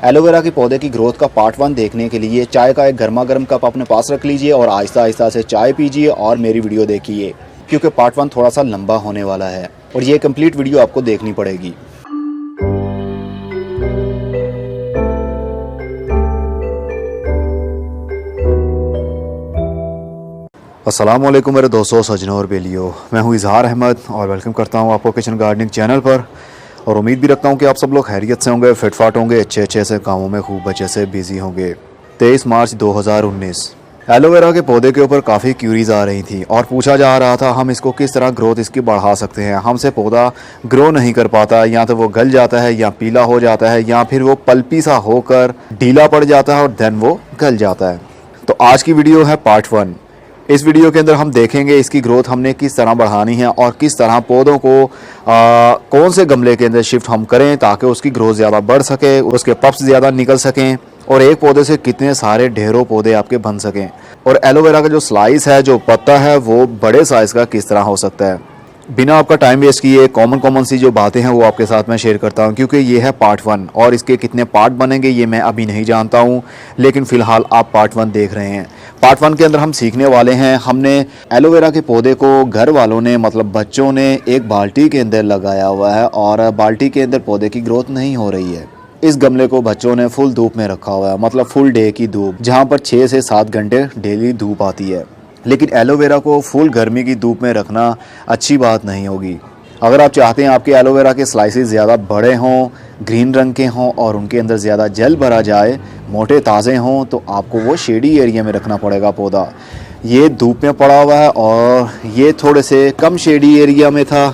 Aloe vera के पौधे की ग्रोथ का पार्ट 1 देखने के लिए चाय का एक गर्मा गर्म कप अपने पास रख लीजिए और आहिस्ता आहिस्ता से चाय पीजिए और मेरी वीडियो देखिए, क्योंकि पार्ट 1 थोड़ा सा लंबा होने वाला है और ये कंप्लीट वीडियो आपको देखनी पड़ेगी। अस्सलामुअलैकुम मेरे दोस्तों, सजनों और बेलियों, मैं हूँ इजहार अहमद और वेलकम करता हूँ आपको किचन गार्डनिंग चैनल पर। और उम्मीद भी रखता हूँ कि आप सब लोग खैरियत से होंगे, फिटफाट होंगे, अच्छे से कामों में खूब अच्छे से बिजी होंगे। 23 मार्च 2019 एलोवेरा के पौधे के ऊपर काफ़ी क्यूरीज आ रही थी और पूछा जा रहा था हम इसको किस तरह ग्रोथ इसकी बढ़ा सकते हैं। हमसे पौधा ग्रो नहीं कर पाता, या तो वो गल जाता है या पीला हो जाता है या फिर वो पल्पी सा होकर ढीला पड़ जाता है और देन वो गल जाता है। तो आज की वीडियो है पार्ट 1। इस वीडियो के अंदर हम देखेंगे इसकी ग्रोथ हमने किस तरह बढ़ानी है और किस तरह पौधों को कौन से गमले के अंदर शिफ्ट हम करें ताकि उसकी ग्रोथ ज़्यादा बढ़ सके, उसके पप्स ज़्यादा निकल सकें और एक पौधे से कितने सारे ढेरों पौधे आपके बन सकें। और एलोवेरा का जो स्लाइस है, जो पत्ता है, वो बड़े साइज़ का किस तरह हो सकता है। बिना आपका टाइम वेस्ट किए कॉमन सी जो बातें हैं वो आपके साथ मैं शेयर करता हूं, क्योंकि ये है पार्ट 1 और इसके कितने पार्ट बनेंगे ये मैं अभी नहीं जानता हूं, लेकिन फ़िलहाल आप पार्ट 1 देख रहे हैं। पार्ट 1 के अंदर हम सीखने वाले हैं, हमने एलोवेरा के पौधे को घर वालों ने मतलब बच्चों ने एक बाल्टी के अंदर लगाया हुआ है और बाल्टी के अंदर पौधे की ग्रोथ नहीं हो रही है। इस गमले को बच्चों ने फुल धूप में रखा हुआ है, मतलब फुल डे की धूप, जहाँ पर 6 से 7 घंटे डेली धूप आती है। लेकिन एलोवेरा को फुल गर्मी की धूप में रखना अच्छी बात नहीं होगी। अगर आप चाहते हैं आपके एलोवेरा के स्लाइसेस ज़्यादा बड़े हों, ग्रीन रंग के हों और उनके अंदर ज़्यादा जल भरा जाए, मोटे ताज़े हों, तो आपको वो शेडी एरिया में रखना पड़ेगा पौधा। ये धूप में पड़ा हुआ है और ये थोड़े से कम शेडी एरिया में था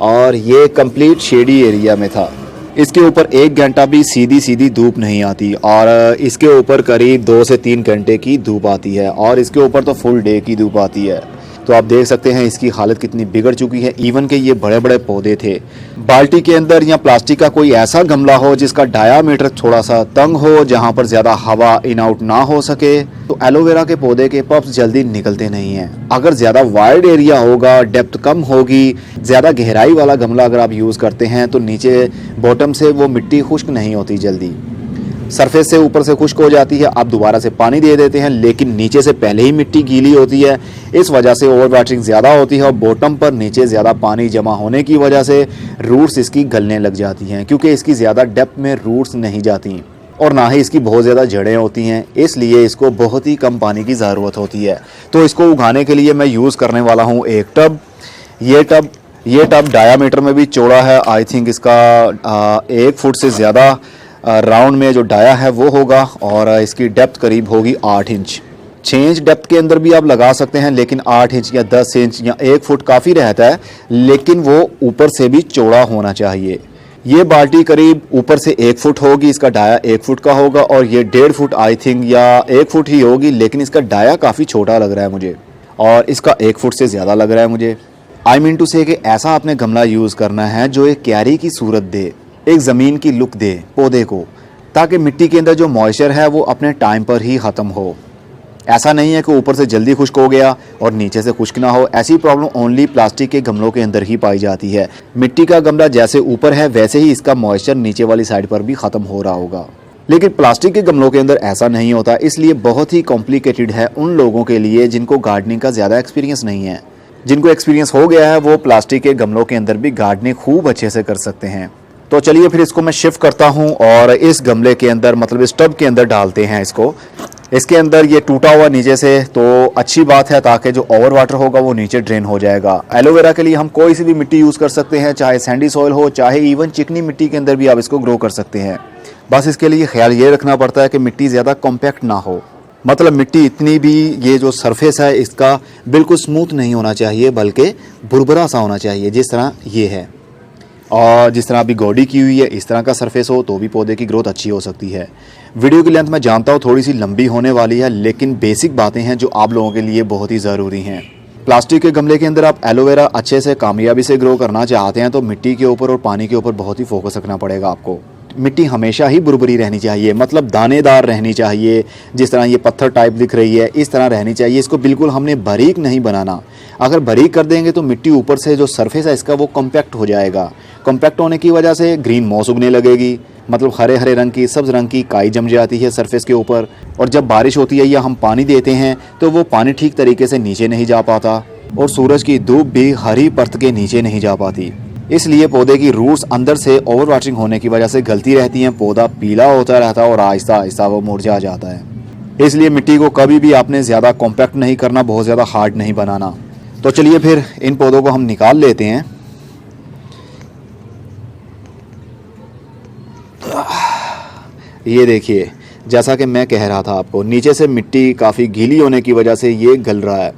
और ये कंप्लीट शेडी एरिया में था। इसके ऊपर 1 घंटा भी सीधी धूप नहीं आती और इसके ऊपर करीब 2 से 3 घंटे की धूप आती है और इसके ऊपर तो फुल डे की धूप आती है। तो आप देख सकते हैं इसकी हालत कितनी बिगड़ चुकी है। इवन के ये बड़े बड़े पौधे थे। बाल्टी के अंदर या प्लास्टिक का कोई ऐसा गमला हो जिसका डायामीटर थोड़ा सा तंग हो, जहाँ पर ज़्यादा हवा इन आउट ना हो सके, तो एलोवेरा के पौधे के पप्स जल्दी निकलते नहीं हैं। अगर ज़्यादा वाइड एरिया होगा, डेप्थ कम होगी, ज़्यादा गहराई वाला गमला अगर आप यूज़ करते हैं तो नीचे बॉटम से वो मिट्टी खुश्क नहीं होती जल्दी, सरफेस से ऊपर से खुश्क हो जाती है। आप दोबारा से पानी दे देते हैं लेकिन नीचे से पहले ही मिट्टी गीली होती है, इस वजह से ओवर वाटरिंग ज़्यादा होती है और बॉटम पर नीचे ज़्यादा पानी जमा होने की वजह से रूट्स इसकी गलने लग जाती हैं, क्योंकि इसकी ज़्यादा डेप्थ में रूट्स नहीं जाती और ना ही इसकी बहुत ज़्यादा जड़ें होती हैं, इसलिए इसको बहुत ही कम पानी की ज़रूरत होती है। तो इसको उगाने के लिए मैं यूज़ करने वाला हूँ एक टब। ये टब डायामीटर में भी चौड़ा है। आई थिंक इसका 1 फुट से ज़्यादा राउंड में जो डाया है वो होगा और इसकी डेप्थ करीब होगी 8 इंच। 6 इंच डेप्थ के अंदर भी आप लगा सकते हैं, लेकिन 8 इंच या 10 इंच या 1 फुट काफ़ी रहता है, लेकिन वो ऊपर से भी चौड़ा होना चाहिए। ये बाल्टी करीब ऊपर से 1 फुट होगी, इसका डाया 1 फुट का होगा और ये 1.5 फुट आई थिंक या 1 फुट ही होगी, लेकिन इसका डाया काफ़ी छोटा लग रहा है मुझे और इसका 1 फुट से ज़्यादा लग रहा है मुझे। आई मीन टू से कि ऐसा आपने गमला यूज़ करना है जो एक क्यारी की सूरत दे, एक ज़मीन की लुक दे पौधे को, ताकि मिट्टी के अंदर जो मॉइस्चर है वो अपने टाइम पर ही ख़त्म हो। ऐसा नहीं है कि ऊपर से जल्दी खुश्क हो गया और नीचे से खुश्क ना हो। ऐसी प्रॉब्लम ओनली प्लास्टिक के गमलों के अंदर ही पाई जाती है। मिट्टी का गमला जैसे ऊपर है वैसे ही इसका मॉइस्चर नीचे वाली साइड पर भी ख़त्म हो रहा होगा, लेकिन प्लास्टिक के गमलों के अंदर ऐसा नहीं होता। इसलिए बहुत ही कॉम्प्लिकेटेड है उन लोगों के लिए जिनको गार्डनिंग का ज़्यादा एक्सपीरियंस नहीं है। जिनको एक्सपीरियंस हो गया है वो प्लास्टिक के गमलों के अंदर भी गार्डनिंग खूब अच्छे से कर सकते हैं। तो चलिए फिर इसको मैं शिफ्ट करता हूं और इस गमले के अंदर मतलब इस टब के अंदर डालते हैं इसको। इसके अंदर ये टूटा हुआ नीचे से, तो अच्छी बात है ताकि जो ओवर वाटर होगा वो नीचे ड्रेन हो जाएगा। एलोवेरा के लिए हम कोई सी भी मिट्टी यूज़ कर सकते हैं, चाहे सैंडी सॉइल हो, चाहे इवन चिकनी मिट्टी के अंदर भी आप इसको ग्रो कर सकते हैं। बस इसके लिए ख्याल ये रखना पड़ता है कि मिट्टी ज़्यादा कॉम्पैक्ट ना हो, मतलब मिट्टी इतनी भी, ये जो सरफेस है इसका बिल्कुल स्मूथ नहीं होना चाहिए, बल्कि भुरभुरा सा होना चाहिए, जिस तरह ये है। और जिस तरह अभी गौडी की हुई है इस तरह का सरफेस हो तो भी पौधे की ग्रोथ अच्छी हो सकती है। वीडियो की लेंथ मैं जानता हूँ थोड़ी सी लंबी होने वाली है, लेकिन बेसिक बातें हैं जो आप लोगों के लिए बहुत ही ज़रूरी हैं। प्लास्टिक के गमले के अंदर आप एलोवेरा अच्छे से कामयाबी से ग्रो करना चाहते हैं तो मिट्टी के ऊपर और पानी के ऊपर बहुत ही फोकस रखना पड़ेगा आपको। मिट्टी हमेशा ही बुरबुरी रहनी चाहिए, मतलब दानेदार रहनी चाहिए। जिस तरह ये पत्थर टाइप दिख रही है इस तरह रहनी चाहिए। इसको बिल्कुल हमने बारीक नहीं बनाना। अगर बारीक कर देंगे तो मिट्टी ऊपर से जो सरफेस है इसका वो कॉम्पैक्ट हो जाएगा। कॉम्पैक्ट होने की वजह से ग्रीन मॉस उगने लगेगी मतलब हरे हरे रंग की, सब्ज़ रंग की काई जम जाती है सरफेस के ऊपर। और जब बारिश होती है या हम पानी देते हैं तो वो पानी ठीक तरीके से नीचे नहीं जा पाता और सूरज की धूप भी हरी परत के नीचे नहीं जा पाती। इसलिए पौधे की रूट्स अंदर से ओवर वाटरिंग होने की वजह से गलती रहती हैं, पौधा पीला होता रहता है और आहिस्ता आहिस्ता वो मुरझा जाता है। इसलिए मिट्टी को कभी भी आपने ज़्यादा कॉम्पैक्ट नहीं करना, बहुत ज़्यादा हार्ड नहीं बनाना। तो चलिए फिर इन पौधों को हम निकाल लेते हैं। ये देखिए, जैसा कि मैं कह रहा था आपको, नीचे से मिट्टी काफ़ी गीली होने की वजह से ये गल रहा है।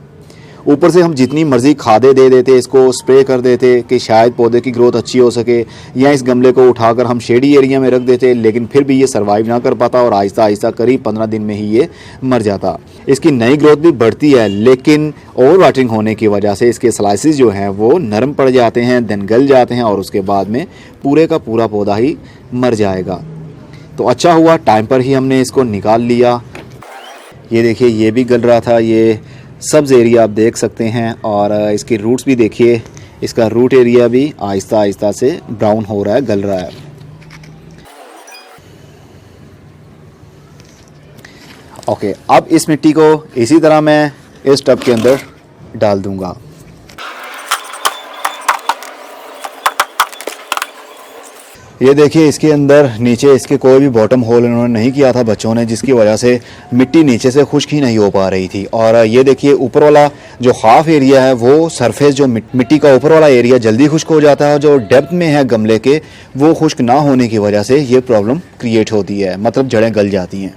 ऊपर से हम जितनी मर्ज़ी खादें दे देते, इसको स्प्रे कर देते कि शायद पौधे की ग्रोथ अच्छी हो सके, या इस गमले को उठाकर हम शेडी एरिया में रख देते, लेकिन फिर भी ये सर्वाइव ना कर पाता और आहिस्ता आहिस्ता करीब 15 दिन में ही ये मर जाता। इसकी नई ग्रोथ भी बढ़ती है, लेकिन ओवर वाटरिंग होने की वजह से इसके स्लाइसिस जो हैं वो नरम पड़ जाते हैं, देन गल जाते हैं और उसके बाद में पूरे का पूरा पौधा ही मर जाएगा। तो अच्छा हुआ टाइम पर ही हमने इसको निकाल लिया। ये देखिए, ये भी गल रहा था, ये सब्ज़ एरिया आप देख सकते हैं, और इसकी रूट्स भी देखिए, इसका रूट एरिया भी आहिस्ता आहिस्ता से ब्राउन हो रहा है, गल रहा है। ओके, अब इस मिट्टी को इसी तरह मैं इस टब के अंदर डाल दूंगा। ये देखिए, इसके अंदर नीचे इसके कोई भी बॉटम होल इन्होंने नहीं किया था बच्चों ने, जिसकी वजह से मिट्टी नीचे से खुश्क ही नहीं हो पा रही थी। और ये देखिए, ऊपर वाला जो हाफ एरिया है वो सरफेस, जो मिट्टी का ऊपर वाला एरिया जल्दी खुश्क हो जाता है, और जो डेप्थ में है गमले के वो खुश्क ना होने की वजह से ये प्रॉब्लम क्रिएट होती है, मतलब जड़ें गल जाती हैं।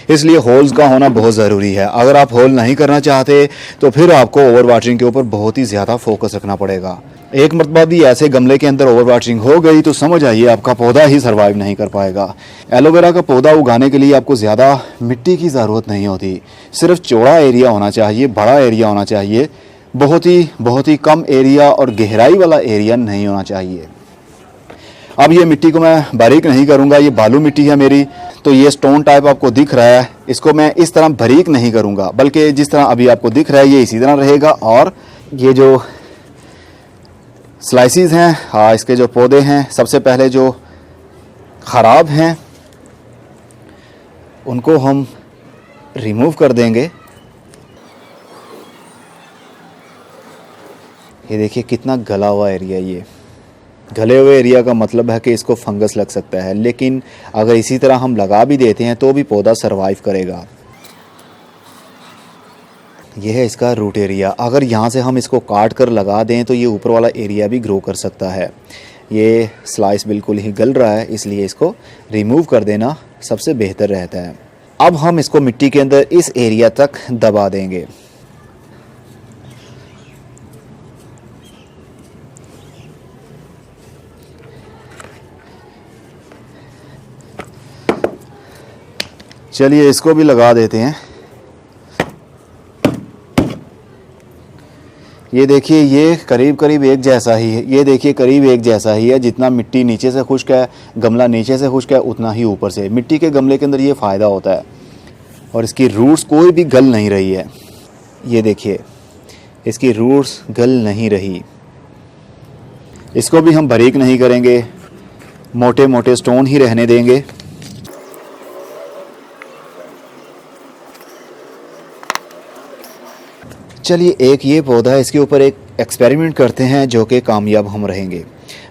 इसलिए होल्स का होना बहुत ज़रूरी है। अगर आप होल नहीं करना चाहते तो फिर आपको ओवर वाटरिंग के ऊपर बहुत ही ज़्यादा फोकस रखना पड़ेगा। एक मरतबा भी ऐसे गमले के अंदर ओवर वाटरिंग हो गई तो समझ आइए आपका पौधा ही सर्वाइव नहीं कर पाएगा। एलोवेरा का पौधा उगाने के लिए आपको ज़्यादा मिट्टी की ज़रूरत नहीं होती, सिर्फ चौड़ा एरिया होना चाहिए, बड़ा एरिया होना चाहिए, बहुत ही कम एरिया और गहराई वाला एरिया नहीं होना चाहिए। अब ये मिट्टी को मैं बारीक नहीं करूँगा, ये बालू मिट्टी है मेरी, तो ये स्टोन टाइप आपको दिख रहा है, इसको मैं इस तरह बारीक नहीं करूँगा, बल्कि जिस तरह अभी आपको दिख रहा है ये इसी तरह रहेगा। और ये जो स्लाइसिस हैं, हाँ, इसके जो पौधे हैं, सबसे पहले जो ख़राब हैं उनको हम रिमूव कर देंगे। ये देखिए कितना गला हुआ एरिया, ये गले हुए एरिया का मतलब है कि इसको फंगस लग सकता है, लेकिन अगर इसी तरह हम लगा भी देते हैं तो भी पौधा सरवाइव करेगा। यह है इसका रूट एरिया। अगर यहाँ से हम इसको काट कर लगा दें तो ये ऊपर वाला एरिया भी ग्रो कर सकता है। ये स्लाइस बिल्कुल ही गल रहा है, इसलिए इसको रिमूव कर देना सबसे बेहतर रहता है। अब हम इसको मिट्टी के अंदर इस एरिया तक दबा देंगे। चलिए इसको भी लगा देते हैं। ये देखिए, ये करीब एक जैसा ही है, ये देखिए करीब एक जैसा ही है। जितना मिट्टी नीचे से खुश्क है, गमला नीचे से खुश्क है, उतना ही ऊपर से। मिट्टी के गमले के अंदर ये फ़ायदा होता है। और इसकी रूट्स कोई भी गल नहीं रही है, ये देखिए इसकी रूट्स गल नहीं रही। इसको भी हम बारीक नहीं करेंगे, मोटे मोटे स्टोन ही रहने देंगे। चलिए एक ये पौधा है, इसके ऊपर एक एक्सपेरिमेंट करते हैं जो कि कामयाब हम रहेंगे।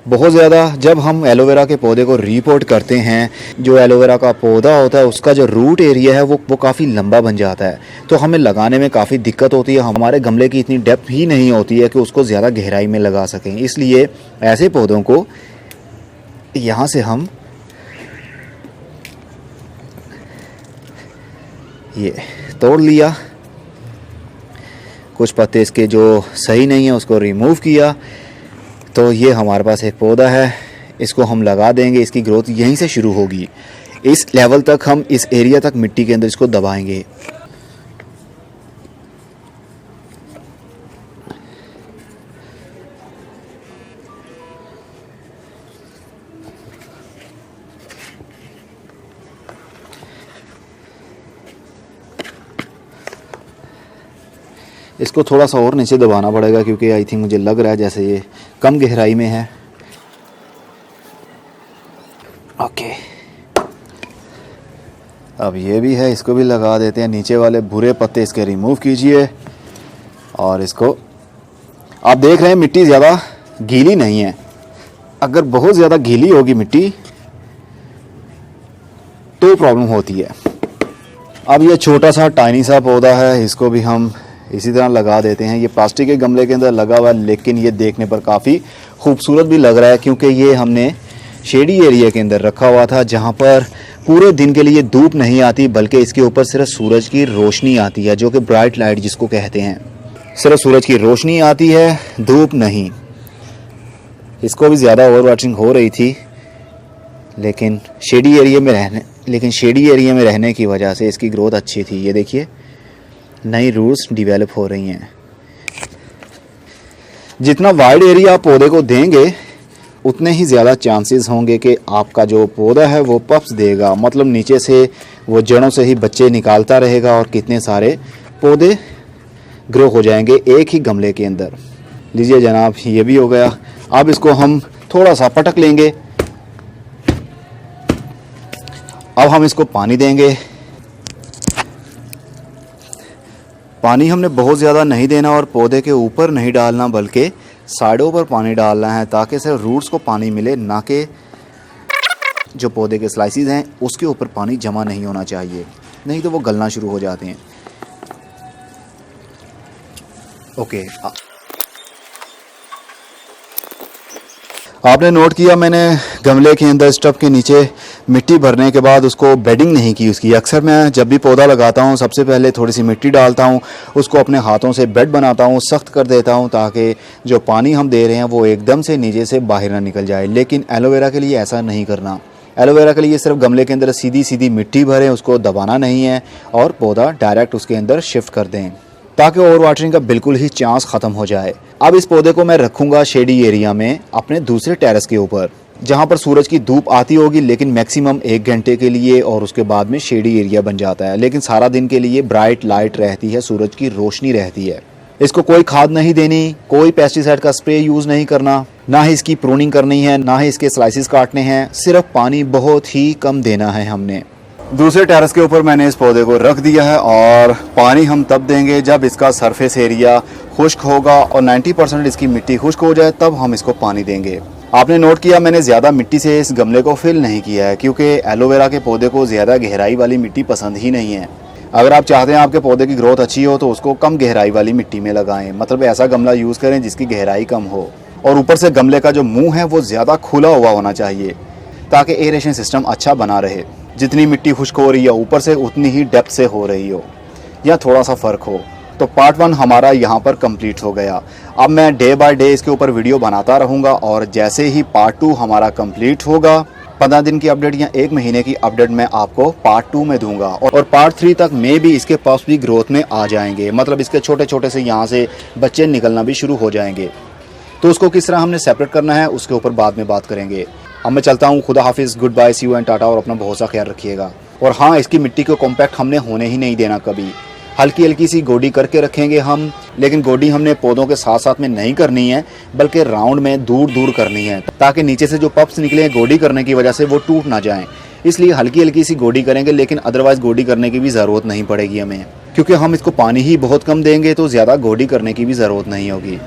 बहुत ज़्यादा जब हम एलोवेरा के पौधे को रीपोर्ट करते हैं, जो एलोवेरा का पौधा होता है उसका जो रूट एरिया है वो काफ़ी लंबा बन जाता है, तो हमें लगाने में काफ़ी दिक्कत होती है। हमारे गमले की इतनी डेप्थ ही नहीं होती है कि उसको ज़्यादा गहराई में लगा सकें। इसलिए ऐसे पौधों को यहाँ से हम ये तोड़ लिया, कुछ पत्ते इसके जो सही नहीं है उसको रिमूव किया, तो ये हमारे पास एक पौधा है, इसको हम लगा देंगे। इसकी ग्रोथ यहीं से शुरू होगी, इस लेवल तक हम इस एरिया तक मिट्टी के अंदर इसको दबाएंगे। इसको थोड़ा सा और नीचे दबाना पड़ेगा क्योंकि आई थिंक मुझे लग रहा है जैसे ये कम गहराई में है। ओके। अब ये भी है, इसको भी लगा देते हैं। नीचे वाले बुरे पत्ते इसके रिमूव कीजिए और इसको, आप देख रहे हैं मिट्टी ज़्यादा गीली नहीं है। अगर बहुत ज़्यादा गीली होगी मिट्टी तो प्रॉब्लम होती है। अब ये छोटा सा टाइनी सा पौधा है, इसको भी हम इसी तरह लगा देते हैं। ये प्लास्टिक के गमले के अंदर लगा हुआ है, लेकिन ये देखने पर काफ़ी खूबसूरत भी लग रहा है, क्योंकि ये हमने शेडी एरिया के अंदर रखा हुआ था, जहाँ पर पूरे दिन के लिए धूप नहीं आती, बल्कि इसके ऊपर सिर्फ सूरज की रोशनी आती है, जो कि ब्राइट लाइट जिसको कहते हैं। सिर्फ सूरज की रोशनी आती है, धूप नहीं। इसको भी ज़्यादा ओवर वाटरिंग हो रही थी, लेकिन शेडी एरिया में रहने की वजह से इसकी ग्रोथ अच्छी थी। ये देखिए नई रूट्स डेवलप हो रही हैं। जितना वाइड एरिया आप पौधे को देंगे उतने ही ज़्यादा चांसेस होंगे कि आपका जो पौधा है वो पप्स देगा, मतलब नीचे से वो जड़ों से ही बच्चे निकालता रहेगा और कितने सारे पौधे ग्रो हो जाएंगे एक ही गमले के अंदर। लीजिए जनाब, ये भी हो गया। अब इसको हम थोड़ा सा पटक लेंगे। अब हम इसको पानी देंगे। पानी हमने बहुत ज़्यादा नहीं देना और पौधे के ऊपर नहीं डालना, बल्कि साइडों पर पानी डालना है, ताकि सिर्फ रूट्स को पानी मिले, ना कि जो पौधे के स्लाइसिस हैं उसके ऊपर पानी जमा नहीं होना चाहिए, नहीं तो वो गलना शुरू हो जाते हैं। ओके, आपने नोट किया मैंने गमले के अंदर स्टब के नीचे मिट्टी भरने के बाद उसको बेडिंग नहीं की उसकी। अक्सर मैं जब भी पौधा लगाता हूँ सबसे पहले थोड़ी सी मिट्टी डालता हूँ, उसको अपने हाथों से बेड बनाता हूँ, सख्त कर देता हूँ, ताकि जो पानी हम दे रहे हैं वो एकदम से नीचे से बाहर ना निकल जाए। लेकिन एलोवेरा के लिए ऐसा नहीं करना। एलोवेरा के लिए सिर्फ गमले के अंदर सीधी सीधी मिट्टी भरें, उसको दबाना नहीं है और पौधा डायरेक्ट उसके अंदर शिफ्ट कर दें, ताकि ओवर वाटरिंग का बिल्कुल ही चांस ख़त्म हो जाए। अब इस पौधे को मैं रखूँगा शेडी एरिया में अपने दूसरे टेरेस के ऊपर, जहाँ पर सूरज की धूप आती होगी, लेकिन मैक्सिमम 1 घंटे के लिए, और उसके बाद में शेडी एरिया बन जाता है। लेकिन सारा दिन के लिए ब्राइट लाइट रहती है, सूरज की रोशनी रहती है। इसको कोई खाद नहीं देनी, कोई पेस्टिसाइड का स्प्रे यूज़ नहीं करना, ना ही इसकी प्रूनिंग करनी है, ना ही इसके स्लाइसिस काटने हैं, सिर्फ पानी बहुत ही कम देना है हमने। दूसरे टेरेस के ऊपर मैंने इस पौधे को रख दिया है और पानी हम तब देंगे जब इसका सरफेस एरिया खुश्क होगा और 90% इसकी मिट्टी खुश्क हो जाए, तब हम इसको पानी देंगे। आपने नोट किया मैंने ज़्यादा मिट्टी से इस गमले को फिल नहीं किया है, क्योंकि एलोवेरा के पौधे को ज़्यादा गहराई वाली मिट्टी पसंद ही नहीं है। अगर आप चाहते हैं आपके पौधे की ग्रोथ अच्छी हो तो उसको कम गहराई वाली मिट्टी में लगाएं, मतलब ऐसा गमला यूज़ करें जिसकी गहराई कम हो, और ऊपर से गमले का जो मुँह है वो ज़्यादा खुला हुआ होना चाहिए, ताकि एरेशन सिस्टम अच्छा बना रहे। जितनी मिट्टी खुश्क हो रही है ऊपर से उतनी ही डेप्थ से हो रही हो, या थोड़ा सा फ़र्क हो। तो पार्ट 1 हमारा यहाँ पर कंप्लीट हो गया। अब मैं डे बाय डे इसके ऊपर वीडियो बनाता रहूँगा, और जैसे ही पार्ट 2 हमारा कंप्लीट होगा, 15 दिन की अपडेट या 1 महीने की अपडेट मैं आपको पार्ट 2 में दूंगा, और पार्ट 3 तक में भी इसके पप्स भी ग्रोथ में आ जाएंगे, मतलब इसके छोटे छोटे से यहाँ से बच्चे निकलना भी शुरू हो जाएंगे। तो उसको किस तरह हमने सेपरेट करना है उसके ऊपर बाद में बात करेंगे। अब मैं चलता हूँ, खुदा हाफिज़, good bye, see you and tata, और अपना बहुत सा ख्याल रखिएगा। और हाँ, इसकी मिट्टी को कॉम्पैक्ट हमने होने ही नहीं देना कभी। हल्की हल्की सी गोडी करके रखेंगे हम, लेकिन गोडी हमने पौधों के साथ साथ में नहीं करनी है, बल्कि राउंड में दूर दूर करनी है, ताकि नीचे से जो पप्स निकले हैं गोडी करने की वजह से वो टूट ना जाएं। इसलिए हल्की हल्की सी गोडी करेंगे, लेकिन अदरवाइज़ गोडी करने की भी ज़रूरत नहीं पड़ेगी हमें, क्योंकि हम इसको पानी ही बहुत कम देंगे, तो ज़्यादा गोडी करने की भी ज़रूरत नहीं होगी।